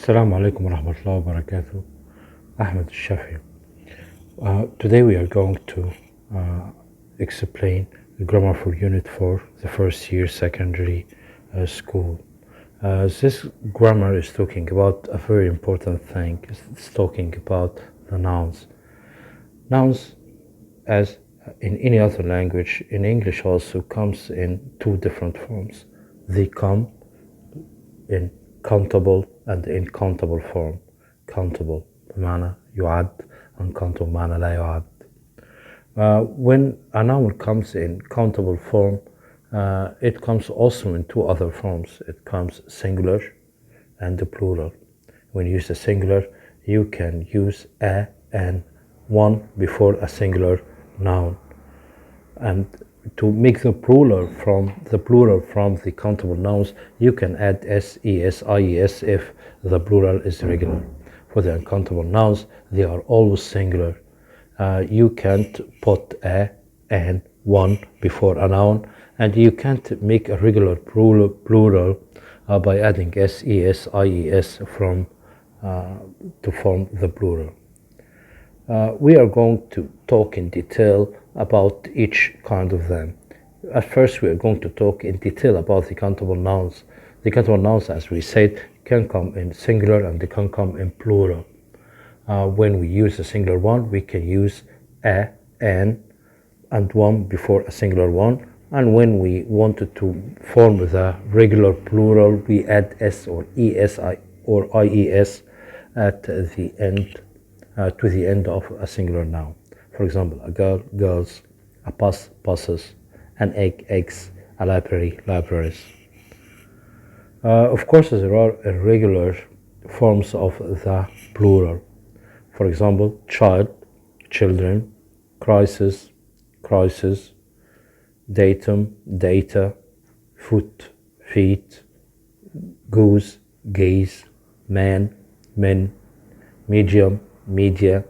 Assalamu alaikum wa rahmatullahi wa barakatuh. Ahmed El-Shafey. Today we are going to explain the grammar for Unit 4, the first year secondary school. This grammar is talking about a very important thing. It's talking about the nouns. Nouns, as in any other language, in English also comes in two different forms. They come in countable and uncountable form. Countable بمعنى يعد, uncountable بمعنى لا يعد. When a noun comes in countable form, it comes also in two other forms. It comes singular and the plural. When you use the singular, you can use a and one before a singular noun. And to make the plural from the countable nouns, you can add s, es, ies if the plural is regular. For the uncountable nouns, they are always singular. You can't put a and one before a noun, and you can't make a regular plural by adding s, es, ies from to form the plural. We are going to talk in detail about each kind of them. At first, we are going to talk in detail about the countable nouns. The countable nouns, as we said, can come in singular and they can come in plural. When we use a singular one, we can use a, an, and one before a singular one. And when we wanted to form the regular plural, we add s or es or ies at the end, to the end of a singular noun. For example, a girl, girls, a bus, buses, an egg, eggs, a library, libraries. Of course, there are irregular forms of the plural. For example, child, children, crisis, crisis, datum, data, foot, feet, goose, gaze, man, men, medium, media,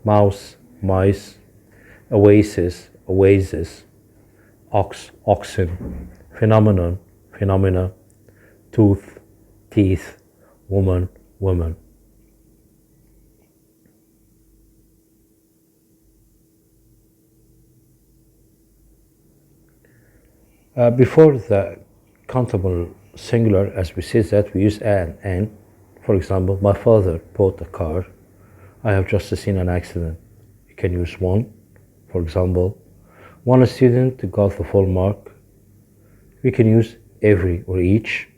mouse, mice, oasis, oasis, ox, oxen, phenomenon, phenomena, tooth, teeth, woman, woman. Before the countable singular, as we said that, we use an. For example, my father bought a car. I have just seen an accident. You can use one. For example, one student got the full mark. We can use every or each.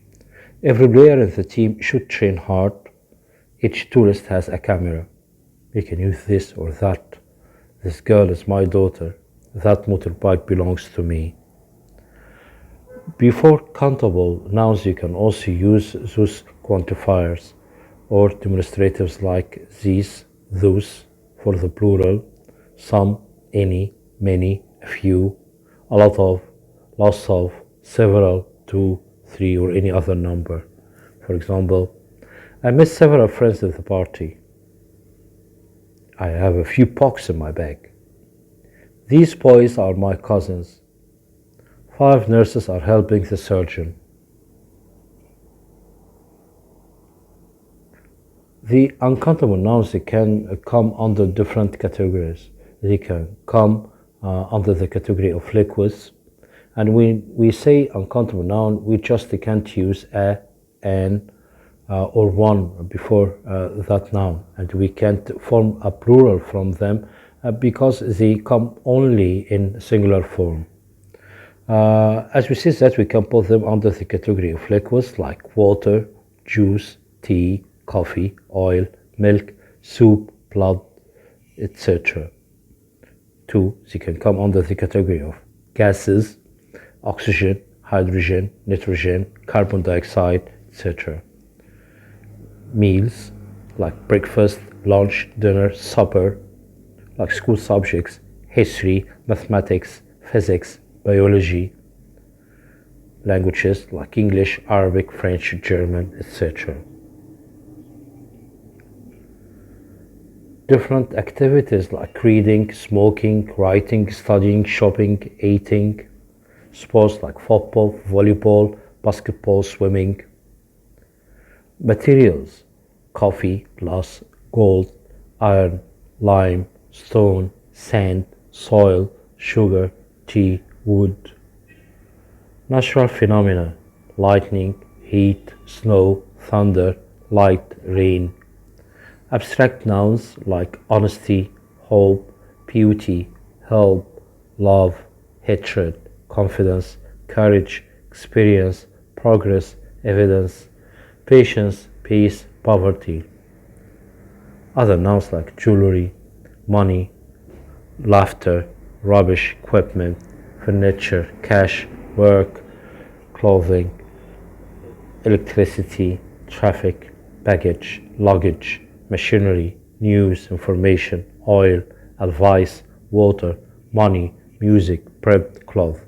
Every player in the team should train hard. Each tourist has a camera. We can use this or that. This girl is my daughter. That motorbike belongs to me. Before countable nouns, you can also use those quantifiers or demonstratives like these, those for the plural, some, any, many, a few, a lot of, lots of, several, two, three, or any other number. For example, I met several friends at the party. I have a few pox in my bag. These boys are my cousins. 5 nurses are helping the surgeon. The uncountable nouns, they can come under different categories. They can come under the category of liquids. And when we say uncountable noun, we just can't use a, an, or one before that noun. And we can't form a plural from them because they come only in singular form. As we said that, we can put them under the category of liquids like water, juice, tea, coffee, oil, milk, soup, blood, etc. 2, they can come under the category of gases, oxygen, hydrogen, nitrogen, carbon dioxide, etc. Meals like breakfast, lunch, dinner, supper, like school subjects, history, mathematics, physics, biology. Languages like English, Arabic, French, German, etc. Different activities like reading, smoking, writing, studying, shopping, eating. Sports like football, volleyball, basketball, swimming. Materials coffee, glass, gold, iron, lime, stone, sand, soil, sugar, tea, wood. Natural phenomena: lightning, heat, snow, thunder, light, rain. Abstract nouns like honesty, hope, beauty, help, love, hatred, confidence, courage, experience, progress, evidence, patience, peace, poverty. Other nouns like jewelry, money, laughter, rubbish, equipment, furniture, cash, work, clothing, electricity, traffic, baggage, luggage, machinery, news, information, oil, advice, water, money, music, bread, cloth.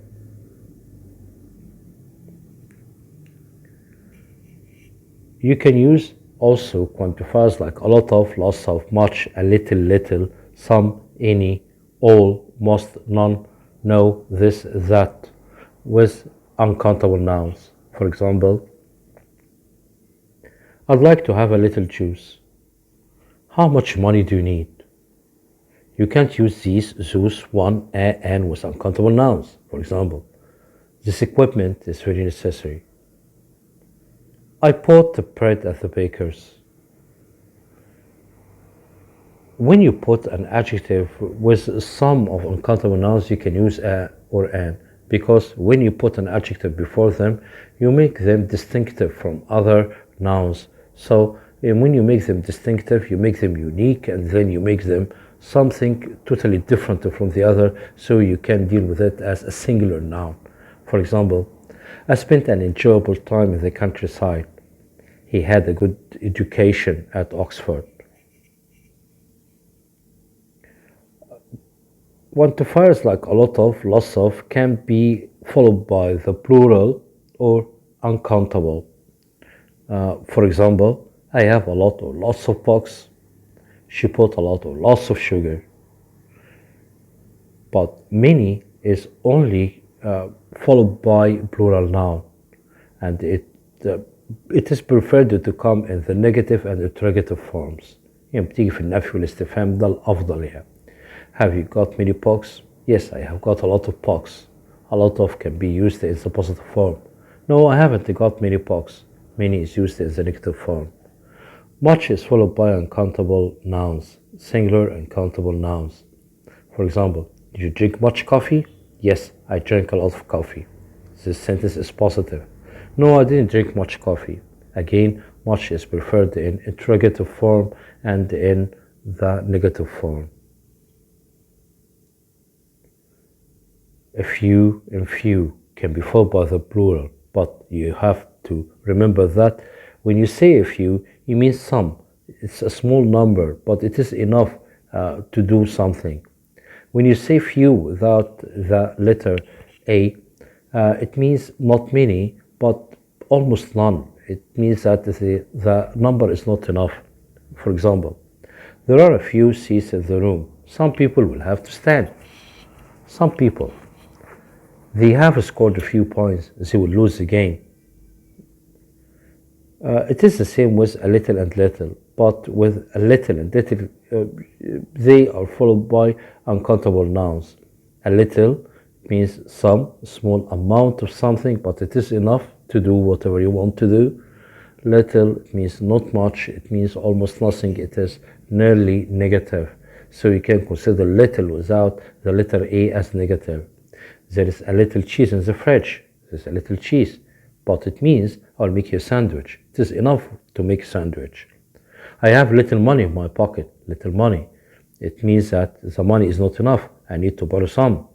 You can use also quantifiers like a lot of, lots of, much, a little, little, some, any, all, most, none, no, this, that, with uncountable nouns. For example, I'd like to have a little juice. How much money do you need? You can't use these, those, one, a, and with uncountable nouns. For example, this equipment is very necessary. I bought the bread at the baker's. When you put an adjective with some of uncountable nouns, you can use a or an, because when you put an adjective before them, you make them distinctive from other nouns. So when you make them distinctive, you make them unique, and then you make them something totally different from the other, so you can deal with it as a singular noun. For example, I spent an enjoyable time in the countryside. He had a good education at Oxford. Quantifiers like a lot of, lots of can be followed by the plural or uncountable. For example, I have a lot or lots of books. She put a lot or lots of sugar. But many is only followed by plural noun, and it is preferred to come in the negative and interrogative forms. يعني بتيجي في النفي والاستفهام ده الأفضل يعني. Have you got many books? Yes, I have got a lot of books. A lot of can be used in the positive form. No, I haven't got many books. Many is used in the negative form. Much is followed by uncountable nouns, singular and countable nouns. For example, did you drink much coffee? Yes, I drank a lot of coffee. This sentence is positive. No, I didn't drink much coffee. Again, much is preferred in interrogative form and in the negative form. A few and few can be followed by the plural, but you have to remember that when you say a few, you mean some. It's a small number, but it is enough to do something. When you say few without the letter A, it means not many, but almost none. It means that the number is not enough. For example, there are a few seats in the room. Some people will have to stand. Some people, they have scored a few points, they will lose the game. It is the same with a little and little, but with a little and little, they are followed by uncountable nouns. A little means some small amount of something, but it is enough to do whatever you want to do. Little means not much, it means almost nothing, it is nearly negative. So you can consider little without the letter A as negative. There is a little cheese in the fridge. There's a little cheese, but it means I'll make you a sandwich. It is enough to make a sandwich. I have little money in my pocket. Little money. It means that the money is not enough. I need to borrow some.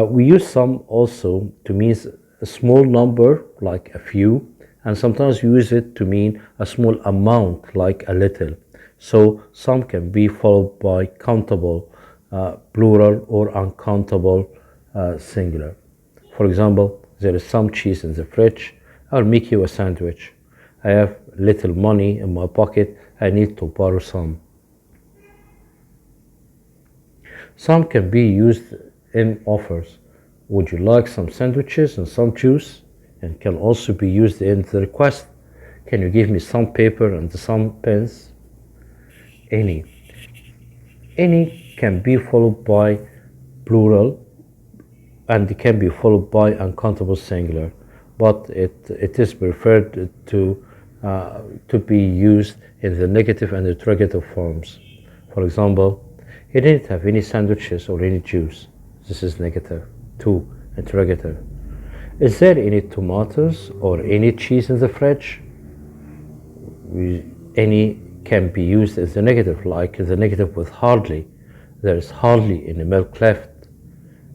We use some also to mean a small number, like a few, and sometimes we use it to mean a small amount, like a little. So some can be followed by countable, plural, or uncountable, singular. For example, there is some cheese in the fridge. I'll make you a sandwich. I have little money in my pocket. I need to borrow some. Some can be used in offers. Would you like some sandwiches and some juice? And can also be used in the request. Can you give me some paper and some pens? Any. Any can be followed by plural and can be followed by uncountable singular, but it is preferred to be used in the negative and interrogative forms. For example, he didn't have any sandwiches or any juice. This is negative. 2. Interrogative. Is there any tomatoes or any cheese in the fridge? Any can be used as the negative, like the negative with hardly. There is hardly any milk left.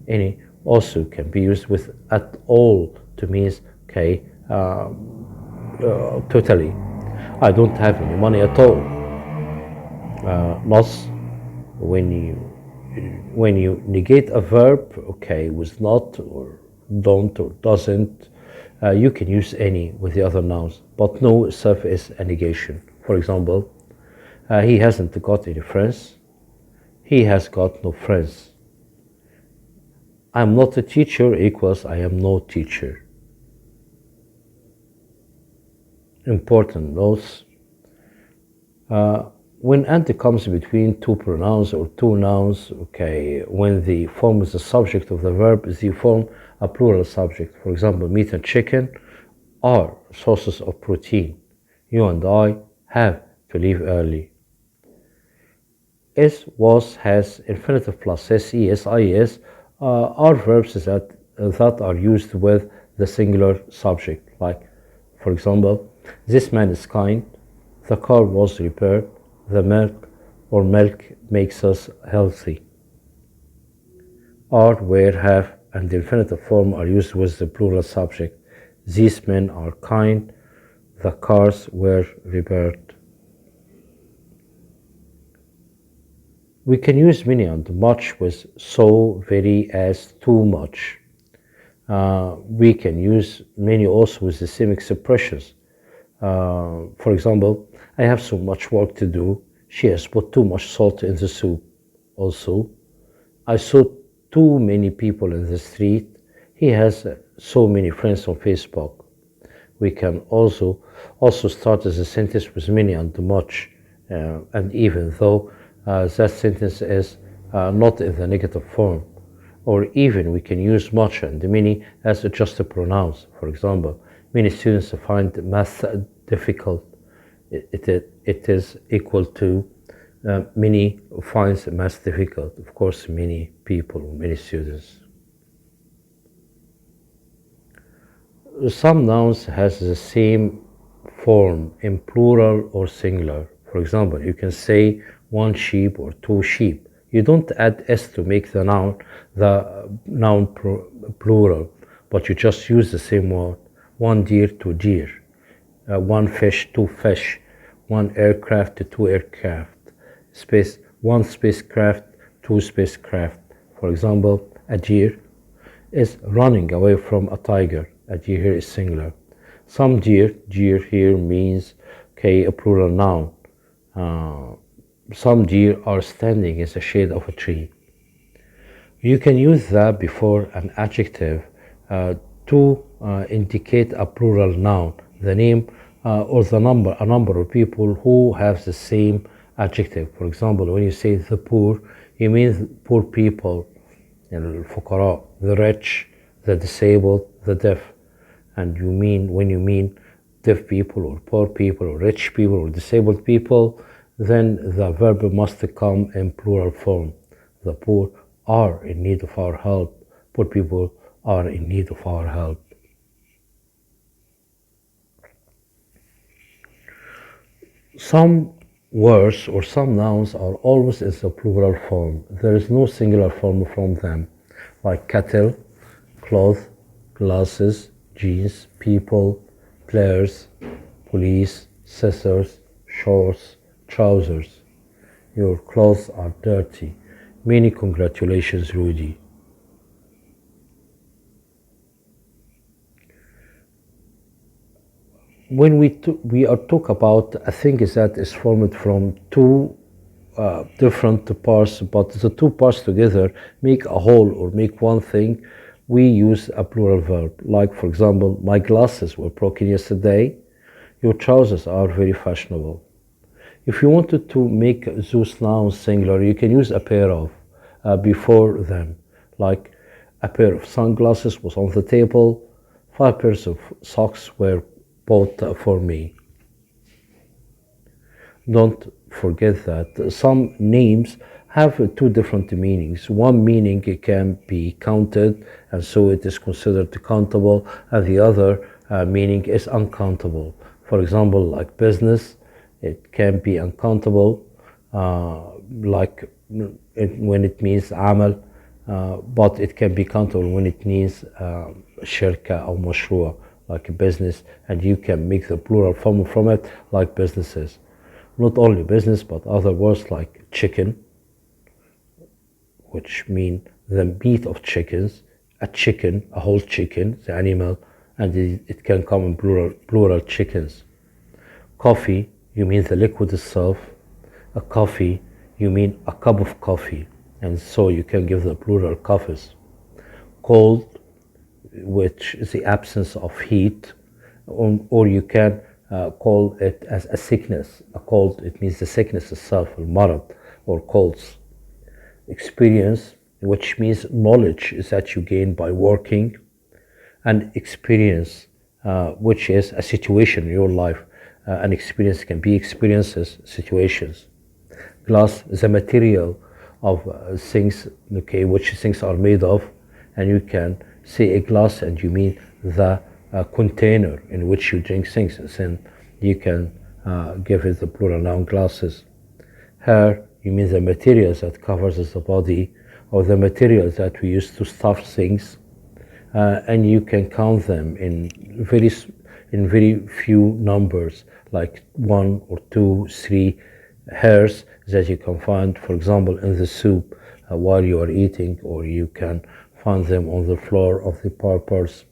Any also can be used with at all to mean, okay, totally. I don't have any money at all. Loss, when you negate a verb, okay, with not or don't or doesn't, you can use any with the other nouns, but no itself is a negation. For example, he hasn't got any friends. He has got no friends. I'm not a teacher equals I am no teacher. Important notes. When and comes between two pronouns or two nouns, okay, when the form is the subject of the verb, they form a plural subject. For example, meat and chicken are sources of protein. You and I have to leave early. Is, was, has, infinitive plus ses, ies are verbs that are used with the singular subject. Like, for example, this man is kind, the car was repaired, the milk makes us healthy. Are, were, have, and the infinitive form are used with the plural subject. These men are kind, the cars were repaired. We can use many and much with so, very, as, too much. We can use many also with the same expressions. For example, I have so much work to do. She has put too much salt in the soup. Also, I saw too many people in the street. He has so many friends on Facebook. We can also start as a sentence with many and much, and even though that sentence is not in the negative form, or even we can use much and many as adjusted pronouns. For example, many students find math difficult. It is equal to many finds math difficult. Of course, many people, many students. Some nouns has the same form in plural or singular. For example, you can say one sheep or two sheep. You don't add s to make the noun plural, but you just use the same word. One deer, two deer. One fish, two fish. One aircraft, two aircraft. One spacecraft, two spacecraft. For example, a deer is running away from a tiger. A deer here is singular. Some deer here means, okay, a plural noun. Some deer are standing in the shade of a tree. You can use that before an adjective to indicate a plural noun, the name or a number of people who have the same adjective. For example, when you say the poor, you mean poor people, الفقراء, the rich, the disabled, the deaf. And when you mean deaf people or poor people or rich people or disabled people, then the verb must come in plural form. The poor are in need of our help. Poor people are in need of our help. Some words or some nouns are always in the plural form. There is no singular form from them, like cattle, cloth, glasses, jeans, people, players, police, scissors, shorts, trousers. Your clothes are dirty. Many congratulations, Rudy. When we are talk about a thing that is formed from two different parts, but the two parts together make a whole or make one thing, we use a plural verb. Like, for example, my glasses were broken yesterday. Your trousers are very fashionable. If you wanted to make those nouns singular, you can use a pair of before them, like a pair of sunglasses was on the table, 5 pairs of socks were bought for me. Don't forget that some names have two different meanings. One meaning can be counted, and so it is considered countable, and the other meaning is uncountable. For example, like business, it can be uncountable, like when it means amal, but it can be countable when it means shirka or mashrua, like a business, and you can make the plural form from it, like businesses. Not only business, but other words like chicken, which mean the meat of chickens, a chicken, a whole chicken, the animal, and it can come in plural chickens. Coffee, you mean the liquid itself. A coffee, you mean a cup of coffee, and so you can give the plural coffees. Cold, which is the absence of heat, or you can call it as a sickness. A cold, it means the sickness itself, al-marad, or colds. Experience, which means knowledge that you gain by working, and experience, which is a situation in your life. An experience can be experiences, situations. Glass is a material of things, okay, which things are made of, and you can say a glass and you mean the container in which you drink things, and then you can give it the plural noun glasses. Hair, you mean the materials that covers the body, or the materials that we use to stuff things, and you can count them in very few numbers, like 1 or 2, 3 hairs that you can find, for example, in the soup while you are eating, or you can find them on the floor of the barber's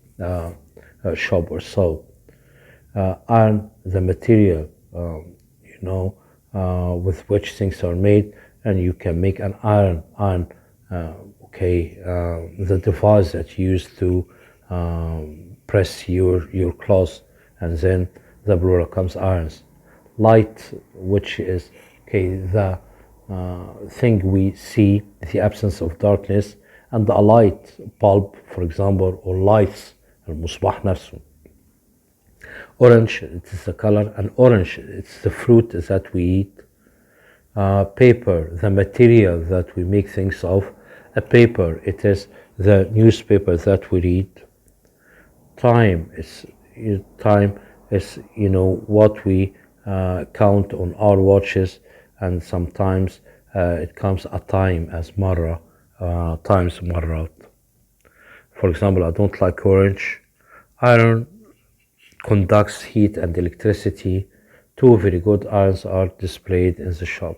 shop or so. Iron, the material, with which things are made, and you can make an iron, the device that you use to press your clothes, and then the plural comes irons. Light, which is the thing we see, the absence of darkness, and a light bulb, for example, or lights, المصباح نفسه. Orange, it is the color, and orange, it's the fruit that we eat. Paper, the material that we make things of. A paper, it is the newspaper that we read. Time is what we count on our watches, and sometimes it comes a time as marra, times marrat. For example, I don't like orange. Iron conducts heat and electricity. 2 very good irons are displayed in the shop.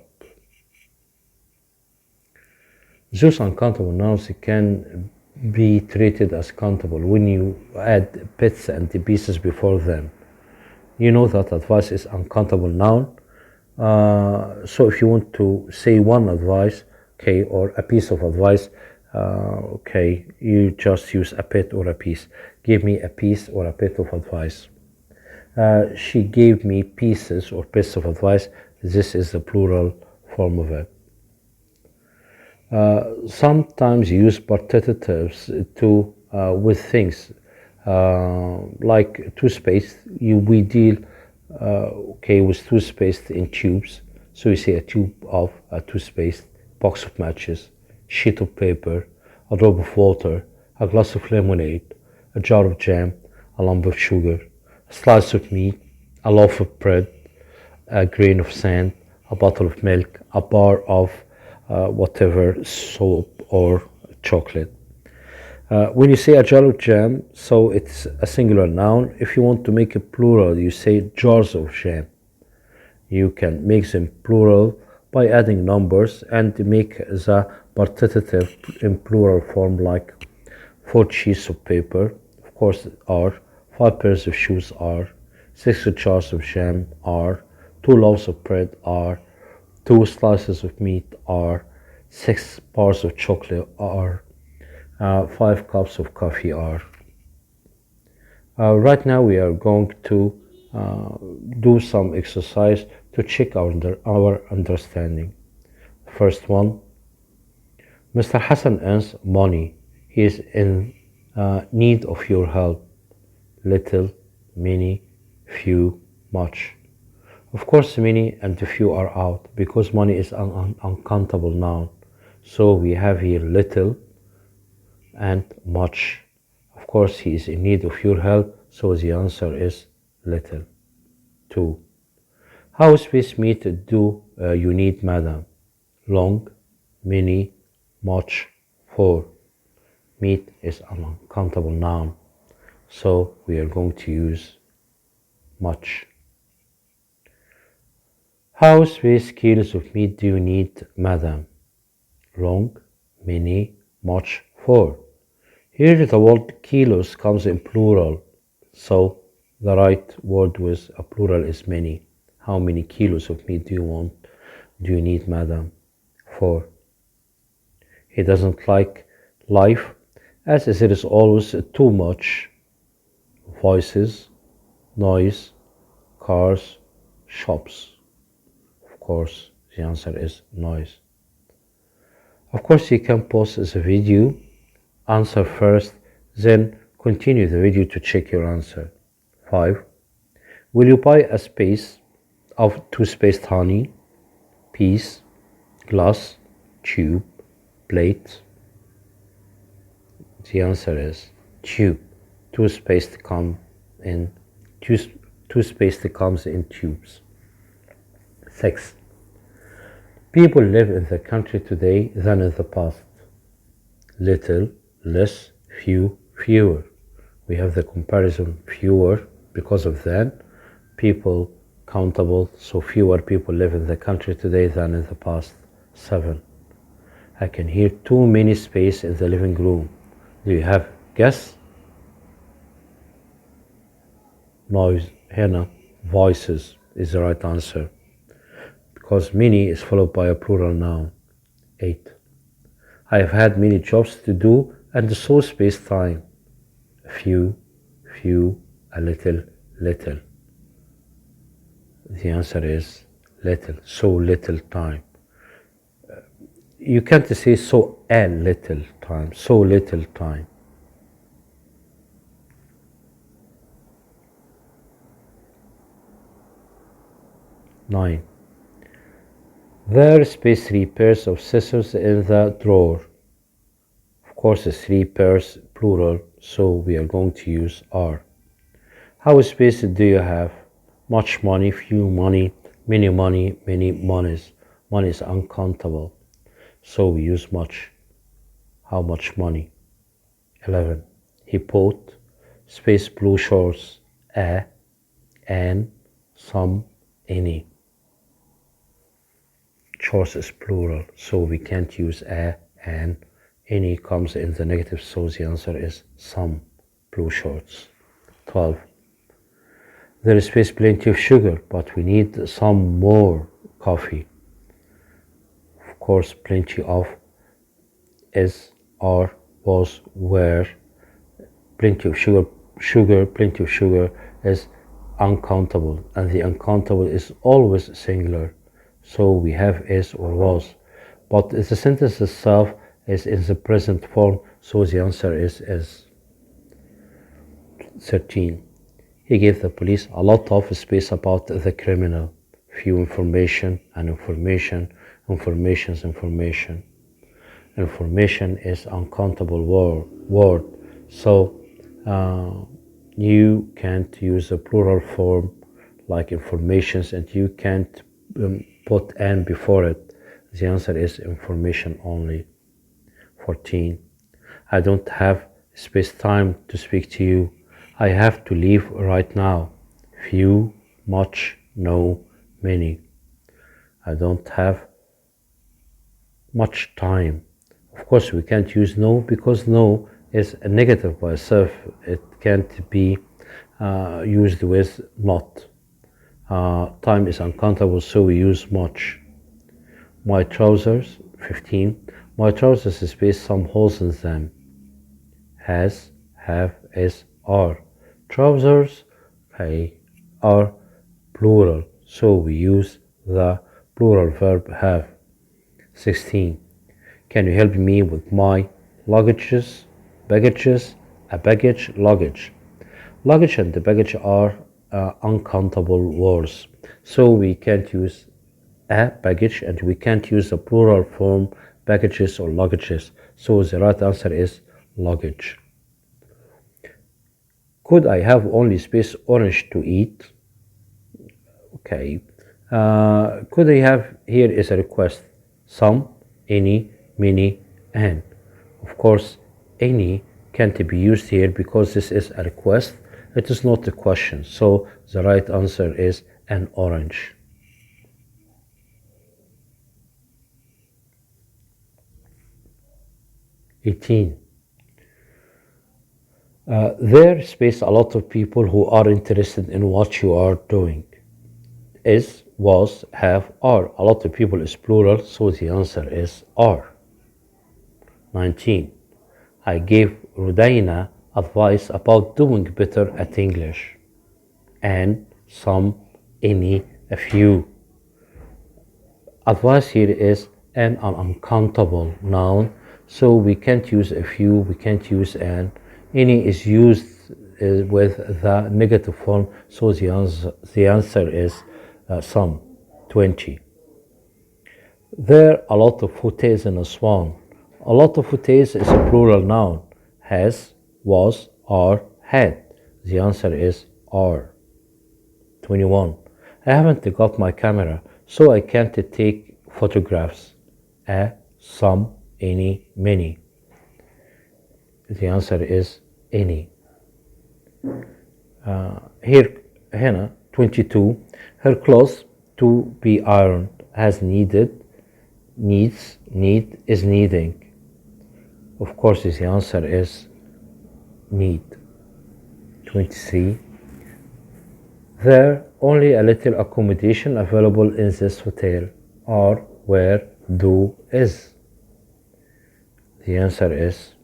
Those uncountable nouns can be treated as countable when you add bits and pieces before them. You know that advice is uncountable noun. So if you want to say one advice, or a piece of advice, you just use a bit or a piece. Give me a piece or a bit of advice. She gave me pieces or bits of advice. This is the plural form of it. Sometimes you use partitatives to with things like toothpaste. We deal with toothpaste in tubes. So you say a tube of toothpaste, box of matches, sheet of paper, a drop of water, a glass of lemonade, a jar of jam, a lump of sugar, a slice of meat, a loaf of bread, a grain of sand, a bottle of milk, a bar of whatever, soap or chocolate. When you say a jar of jam, so it's a singular noun. If you want to make it plural, you say jars of jam. You can make them plural by adding numbers and make the partitive in plural form, like 4 sheets of paper, of course, are 5 pairs of shoes are 6 jars of jam are 2 loaves of bread are 2 slices of meat are 6 bars of chocolate are 5 cups of coffee are. Right now we are going to do some exercise to check our understanding. First one, Mr. Hassan earns money. He is in need of your help. Little, many, few, much. Of course, many and few are out because money is an uncountable noun. So we have here little and much. Of course, he is in need of your help, so the answer is little. 2. How space meat do you need, madam? Long, many, much, 4. Meat is an uncountable noun, so we are going to use much. How space kilos of meat do you need, madam? Long, many, much, 4. Here the word kilos comes in plural, so the right word with a plural is many. How many kilos of meat do you need, madam? 4. He doesn't like life, as there is always too much voices, noise, cars, shops. Of course, the answer is noise. Of course, you can pause the video, answer first, then continue the video to check your answer. 5. Will you buy a space of toothpaste, honey, piece, glass, tube, plate? The answer is tube. Toothpaste comes in tubes. 6. People live in the country today than in the past. Little, less, few, fewer. We have the comparison fewer because of then. People countable, so fewer people live in the country today than in the past. 7. I can hear too many space in the living room. Do you have guess? Noise, هنا, voices is the right answer, because many is followed by a plural noun. 8. I have had many jobs to do and so space time. A few, a little, little. The answer is little, so little time. You can't say so a little time, so little time. 9. There is space 3 pairs of scissors in the drawer. Of course, it's 3 pairs plural, so we are going to use are. How space do you have? Much money, few money, many monies. Money is uncountable, so we use much. How much money? 11. He bought space blue shorts, a, an, some, any. Shorts is plural, so we can't use a, an. Any comes in the negative, so the answer is some blue shorts. 12. There is space plenty of sugar, but we need some more coffee. Of course, plenty of is, are, was, were. Plenty of plenty of sugar is uncountable, and the uncountable is always singular. So we have is or was, but the sentence itself is in the present form, so the answer is. 13. He gave the police a lot of space about the criminal. Few information and information, information's information. Information is uncountable word, so you can't use a plural form like informations, and you can't put an before it. The answer is information only. 14. I don't have space time to speak to you. I have to leave right now. Few, much, no, many. I don't have much time. Of course, we can't use no because no is a negative by itself. It can't be used with not. Time is uncountable, so we use much. My trousers, 15. My trousers space some holes in them. Has, have, is, are. Trousers, okay, are plural, so we use the plural verb have. 16. Can you help me with my luggages? Baggages, a baggage, luggage. Luggage and the baggage are uncountable words, so we can't use a baggage and we can't use the plural form baggages or luggages, so the right answer is luggage. Could I have only space orange to eat? Okay. Could I have, here is a request, some, any, many, and. Of course, any can't be used here because this is a request. It is not a question, so the right answer is an orange. 18. There space a lot of people who are interested in what you are doing. Is, was, have, are. A lot of people is plural, so the answer is are. 19. I gave Rudaina advice about doing better at English. And, some, any, a few. Advice here is an uncountable noun, so we can't use a few, we can't use an. Any is used with the negative form, so the answer is some. 20. There are a lot of footies in a swan. A lot of footies is a plural noun. Has, was, are, had. The answer is are. 21. I haven't got my camera, so I can't take photographs. A, some, any, many. The answer is any. Hannah, 22. Her clothes to be ironed has needed, needs, need, is needing. Of course, the answer is need. 23. There only a little accommodation available in this hotel. Are, where, do, is. The answer is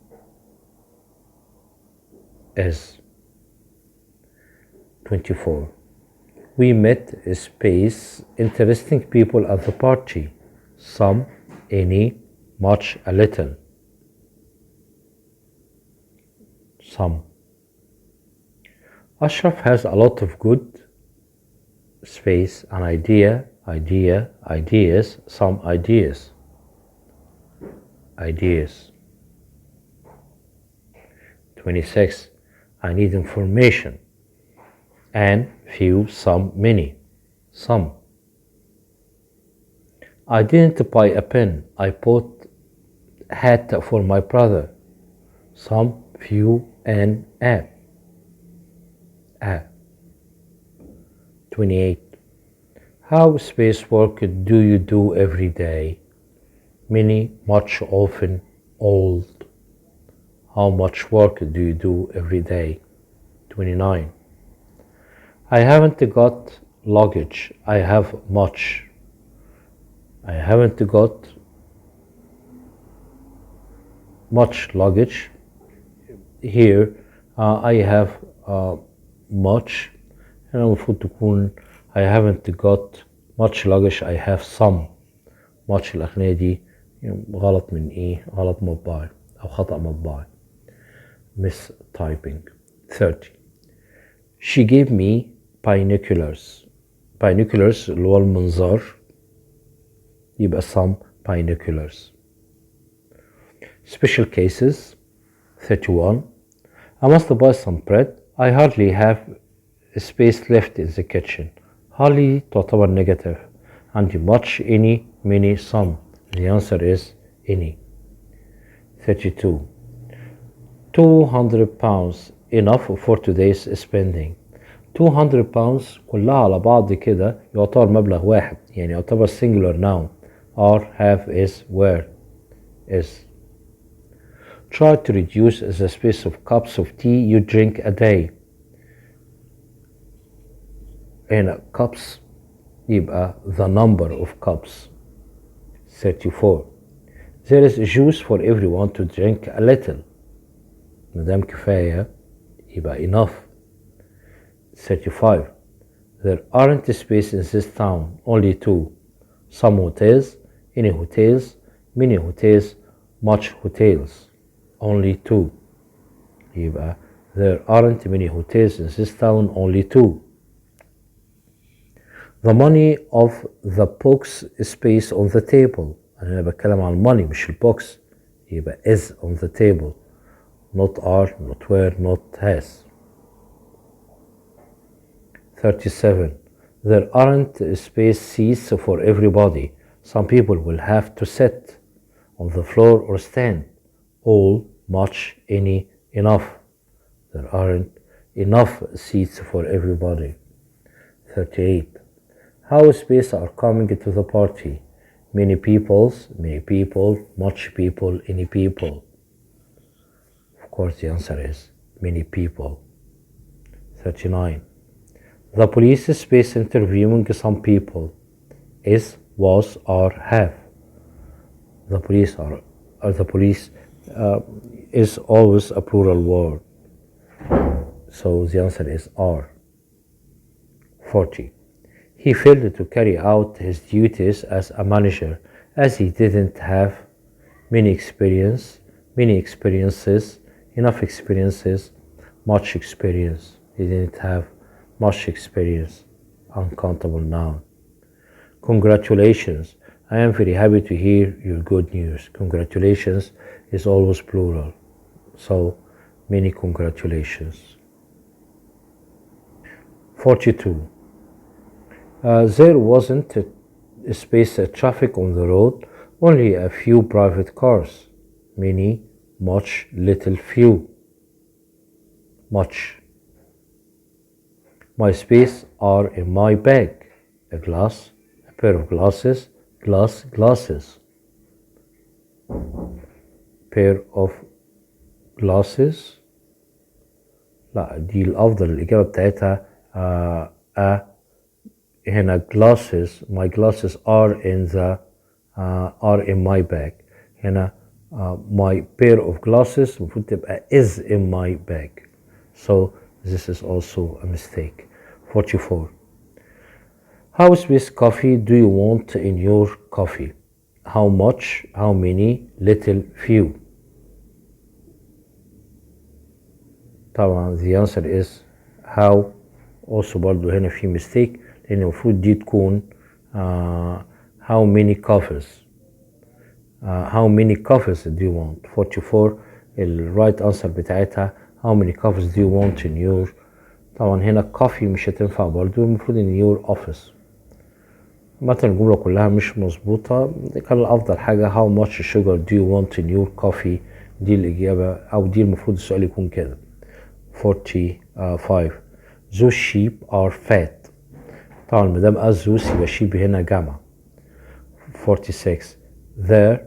24. We met space interesting people at the party. Some, any, much, a little. Some. Ashraf has a lot of good space, an idea, ideas, some ideas. Ideas. 26. I need information. And, few, some, many. Some. I didn't buy a pen. I bought a hat for my brother. Some, few, and a. 28. How space work do you do every day? Many, much, often, old. How much work do you do every day? 29. I haven't got luggage. I have much. I haven't got much luggage. Here I have much. هنا المفروض تكون I haven't got much luggage. I have some. much الأخرانية دي غلط من إيه؟ غلط مطبعي أو خطأ مطبعي. Mistyping. 30. She gave me binoculars. Binoculars اللي هو المنظار يبقى some binoculars. Special cases. 31. I must buy some bread. I hardly have space left in the kitchen. Hardly تعتبر negative. عندي much, any, many, some. The answer is any. 32. 200 pounds enough for today's spending. 200 pounds كلها على بعض كده يعتبر مبلغ واحد، يعني يعتبر singular noun. are, have, is, were, is. Try to reduce the space of cups of tea you drink a day. هنا cups يبقى the number of cups. 34. There is juice for everyone to drink a little. مادام كفاية يبقى enough. 35. There aren't space in this town, only two. Some hotels, any hotels, many hotels, much hotels. Only two. يبقى there aren't many hotels in this town, only two. The money of the box space on the table. أنا بتكلم عن money مش البوكس. يبقى is on the table. Not are, not were, not has. 37. There aren't space seats for everybody. Some people will have to sit on the floor or stand. All, much, any, enough. There aren't enough seats for everybody. 38. How space are coming to the party? Many people, much people, any people. Of course, the answer is many people. 39. The police space interviewing some people is, was, or have. The police is always a plural word. So the answer is are. 40. He failed to carry out his duties as a manager as he didn't have many experiences, enough experiences, much experience. He didn't have much experience. Uncountable noun. Congratulations. I am very happy to hear your good news. Congratulations is always plural. So many congratulations. 42. There wasn't a space traffic on the road, only a few private cars. Many, much, little, few. Much. My space are in my bag. A glass, a pair of glasses, glass, glasses. Pair of glasses. لا دي الأفضل الإجابة بتاعتها هنا glasses. My glasses are in my bag. هنا my pair of glasses المفروض تبقى is in my bag. So this is also a mistake. 44. How space coffee do you want in your coffee? How much, how many, little, few. طبعا the answer is how. also برضو هنا في mistake لأن المفروض دي تكون how many coffees. How many coffees do you want? 44 ال right answer بتاعتها how many coffees do you want in your. طبعا هنا coffee مش هتنفع برضو المفروض in your office. مثلا الجملة كلها مش مظبوطة. كان الأفضل حاجة how much sugar do you want in your coffee. دي الإجابة أو دي المفروض السؤال يكون كده. 45. Those sheep are fat. طبعا مادام قال those يبقى sheep هنا جمع. 46. There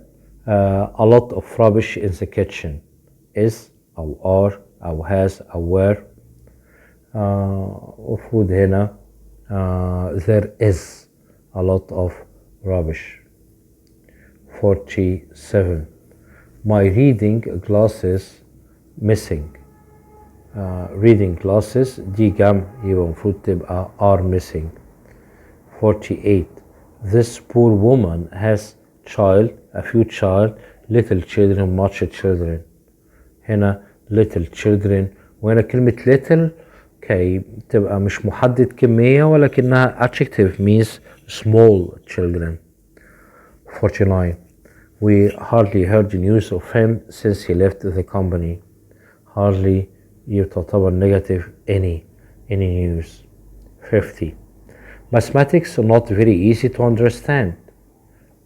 a lot of rubbish in the kitchen. Is أو are أو has أو were. المفروض هنا there is a lot of rubbish. 47. My reading glasses missing. Reading glasses دي جمع يبقى المفروض تبقى are missing. 48. This poor woman has a few child, little children, much children. هنا little children وهنا كلمة little كي تبقى مش محدد كمية ولكنها adjective means small children. 49. We hardly heard news of him since he left the company. Hardly تعتبر negative any news. 50. Mathematics are not very easy to understand.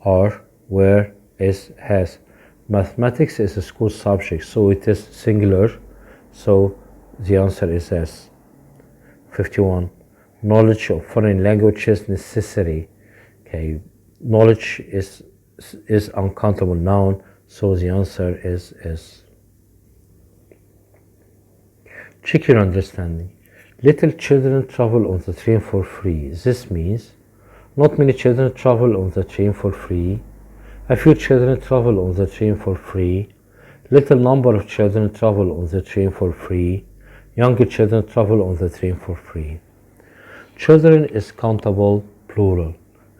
Are, were, is, has. Mathematics is a school subject, so it is singular, so the answer is S. 51. Knowledge of foreign languages necessary. Okay, knowledge is uncountable noun, so the answer is S. Check your understanding. Little children travel on the train for free. This means not many children travel on the train for free. A few children travel on the train for free. Little number of children travel on the train for free. Younger children travel on the train for free. children is countable plural.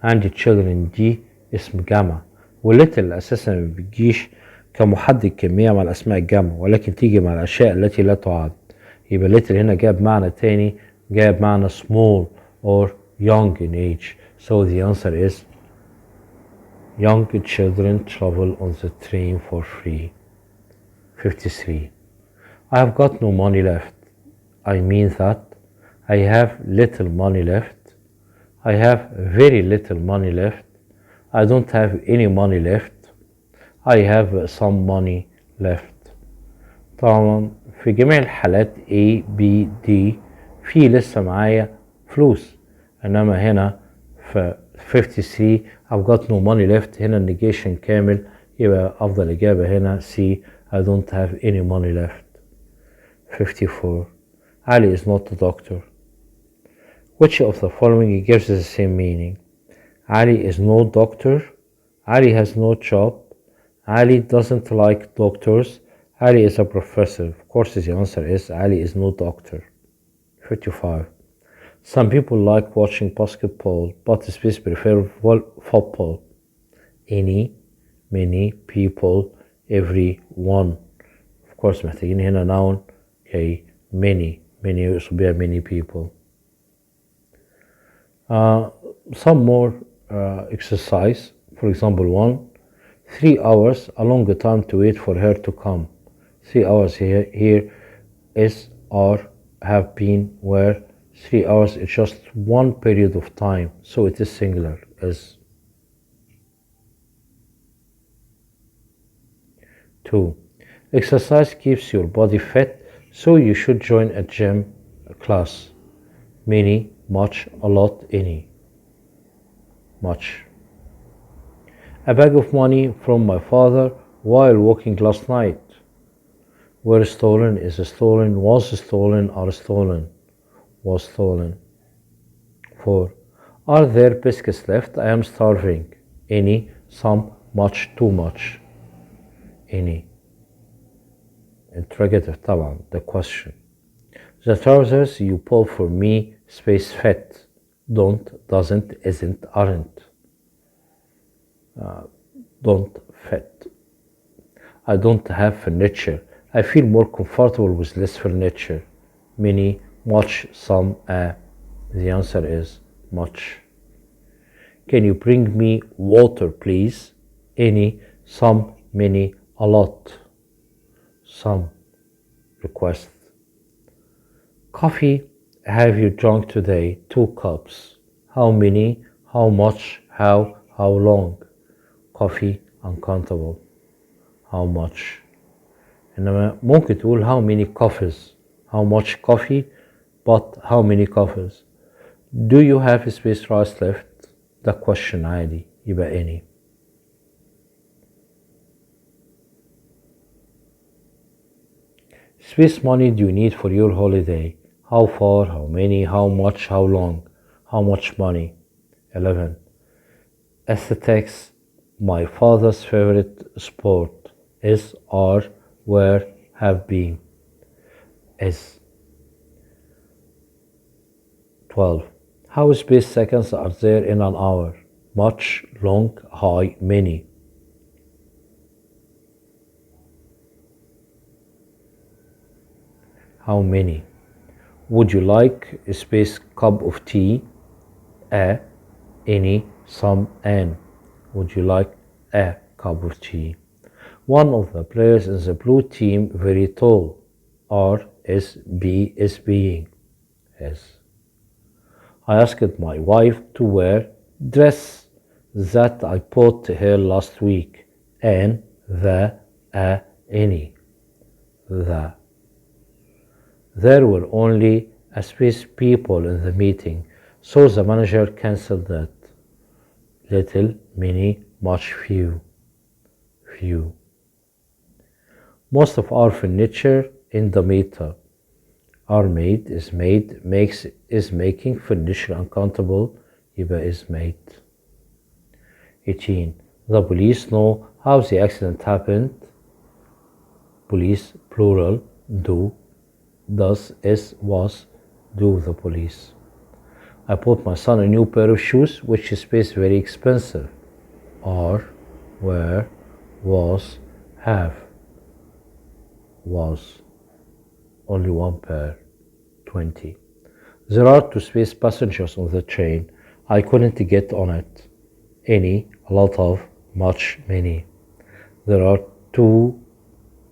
عندي children دي اسم جمع، والليتل أساسا ما بتجيش كمحدد كمية مع الأسماء الجمع، ولكن تيجي مع الأشياء التي لا تعد. يبقى little هنا جاب معنى تاني، جاب معنى small or young in age. So the answer is young children travel on the train for free. 53. I have got no money left. I mean that I have little money left. I have very little money left. I don't have any money left. I have some money left. طبعا في جميع الحالات A, B, D في لسه معايا فلوس، انما هنا في 53 I've got no money left هنا النيجيشن كامل، يبقى افضل اجابة هنا C. I don't have any money left. 54. Ali is not a doctor. Which of the following gives the same meaning? Ali is no doctor. Ali has no job. Ali doesn't like doctors. Ali is a professor. Of course the answer is Ali is no doctor. 55. Some people like watching basketball, but space prefer football. Any, many, people, every, one. Of course محتاجين هنا noun. Okay, many should be many people. Some more exercise. For example, 1. 3 hours, a long time to wait for her to come. 3 hours here is, are, have been, were. 3 hours is just one period of time, so it is singular as. 2. Exercise keeps your body fit, so you should join a gym class. Many, much, a lot, any. Much. A bag of money from my father while walking last night. Were stolen, is stolen, was stolen, are stolen, was stolen. 4. Are there biscuits left? I am starving. Any, some, much, too much. Any. Interrogative طبعا, the question. The trousers you pull for me, space fit. Don't, doesn't, isn't, aren't. Don't fit. I don't have furniture. I feel more comfortable with less furniture. Many, much, some, a. The answer is much. Can you bring me water, please? Any, some, many, a lot. Some. Request. Coffee have you drunk today? 2 cups. How many? How much? How long? Coffee, uncountable. How much? إنما ممكن تقول how many coffees. How much coffee, but how many coffees? Do you have space rice left? ده question عادي يبقى any. Space money do you need for your holiday? How far, how many, how much, how long? How much money? 11. Aesthetics, my father's favorite sport, is, are, were, have been. Is. 12. How space seconds are there in an hour? Much, long, high, many. How many? Would you like a space cup of tea? A, any, some, an. Would you like a cup of tea? One of the players in the blue team very tall. R is, B is being. Is. I asked my wife to wear dress that I bought her last week. An, the, a, any. The. There were only a space people in the meeting, so the manager cancelled that. Little, many, much, few. Few. Most of our furniture in the meta. Are made, is made, makes, is making, furniture uncountable, يبقى is made. 18. The police know how the accident happened. Police, plural, do, does, is, was, do the police. I bought my son a new pair of shoes, which is very expensive. Are, were, was, have, was. Only one pair. 20. There are two space passengers on the train. I couldn't get on it. Any, a lot of, much, many. There are too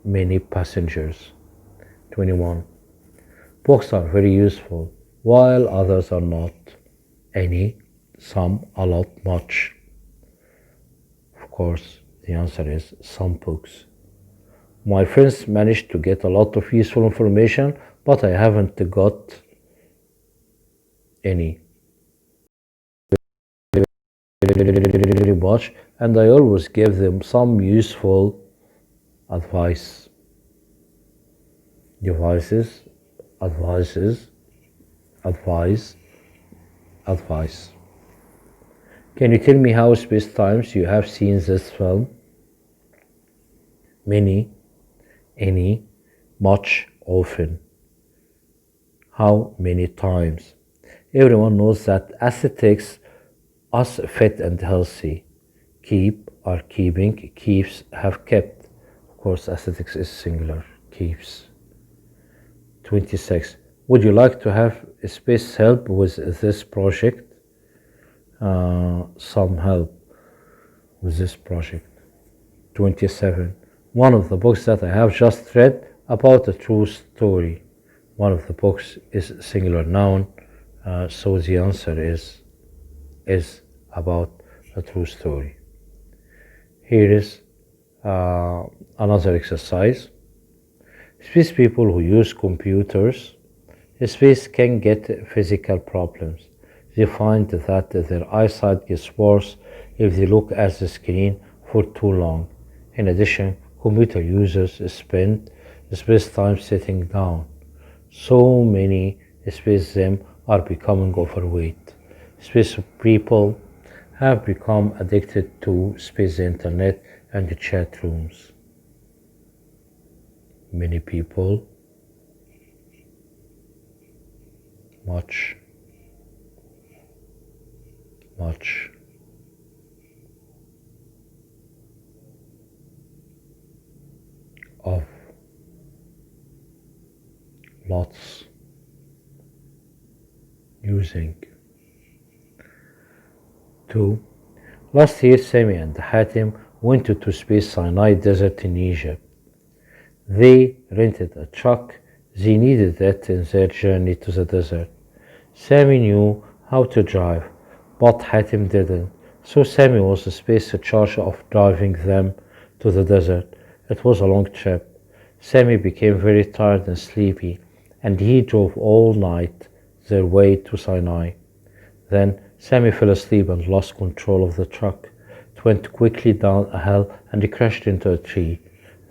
many passengers. 21. Books are very useful, while others are not. Any, some, a lot, much. Of course, the answer is some books. My friends managed to get a lot of useful information, but I haven't got any. Very much, and I always give them some useful advice. Devices, advices, advice, advice. Can you tell me how many times you have seen this film? Many, any, much, often. How many times? Everyone knows that aesthetics us fit and healthy. Keep are keeping, keeps have kept. Of course, aesthetics is singular, keeps. 26. Would you like to have space help with this project? Some help with this project. 27. One of the books that I have just read about a true story. One of the books is singular noun, so the answer is about a true story. Here is another exercise. Space people who use computers, space can get physical problems. They find that their eyesight gets worse if they look at the screen for too long. In addition, computer users spend space time sitting down. So many space them are becoming overweight. Space people have become addicted to space internet and the chat rooms. Many people, much, of, lots, using. 2. Last year, Sami and Hatim went to Space Sinai Desert in Egypt. They rented a truck. They needed it in their journey to the desert. Sami knew how to drive, but Hatim didn't. So Sami was the space in charge of driving them to the desert. It was a long trip. Sami became very tired and sleepy, and he drove all night their way to Sinai. Then Sami fell asleep and lost control of the truck. It went quickly down a hill and he crashed into a tree.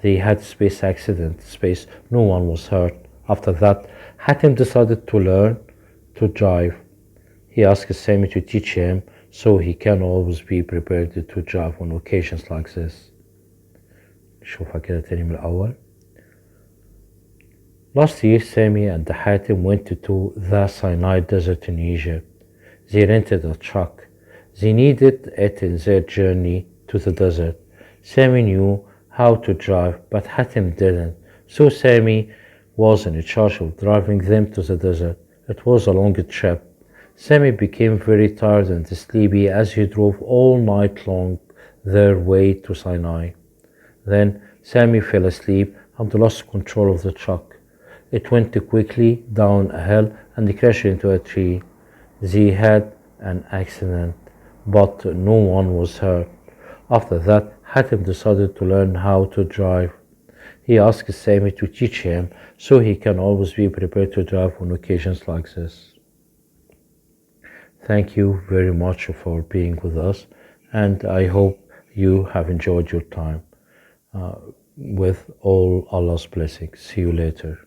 They had a space accident. Space, no one was hurt. After that, Hatim decided to learn to drive. He asked Sami to teach him so he can always be prepared to drive on occasions like this. شوفها كده تاني من الأول. Last year, Sami and Hatim went to the Sinai Desert in Egypt. They rented a truck. They needed it in their journey to the desert. Sami knew how to drive, but Hatim didn't. So Sami was in charge of driving them to the desert. It was a long trip. Sami became very tired and sleepy as he drove all night long their way to Sinai. Then Sami fell asleep and lost control of the truck. It went quickly down a hill and crashed into a tree. They had an accident, but no one was hurt. After that, Hatim decided to learn how to drive. He asked Sami to teach him so he can always be prepared to drive on occasions like this. Thank you very much for being with us, and I hope you have enjoyed your time. With all Allah's blessings. See you later.